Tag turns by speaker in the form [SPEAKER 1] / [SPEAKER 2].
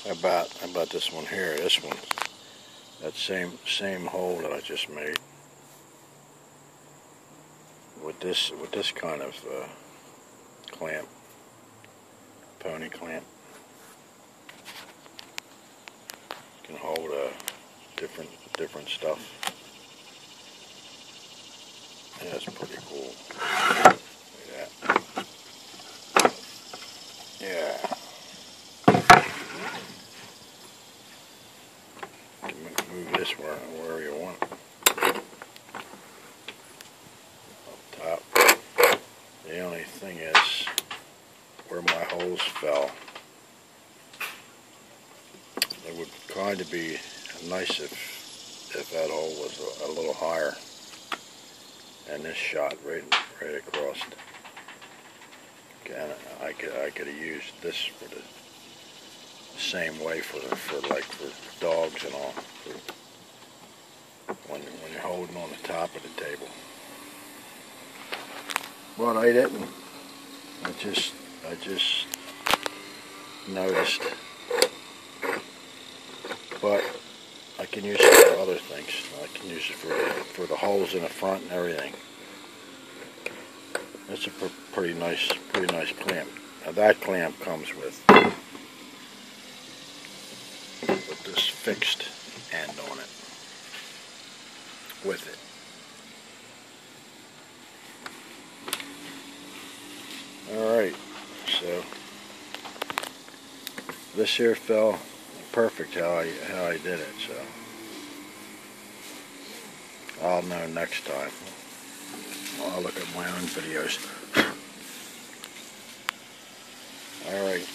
[SPEAKER 1] How about this one here? This one, that same hole that I just made with this kind of clamp, pony clamp. Can hold different stuff. Yeah, that's pretty cool. Look at that. Yeah. You can move this wherever you want. Up top. The only thing is where my holes fell. It would kind of be nice if that hole was a little higher, and this shot right across. And I could have used this for the same way for dogs and all. When you're holding on the top of the table. But I didn't. I just noticed. But I can use it for other things. I can use it for the holes in the front and everything. It's a pretty nice clamp. Now that clamp comes with this fixed end on it. With it. All right. So this here fell perfect how I did it, so I'll know next time. I'll look at my own videos. Alright.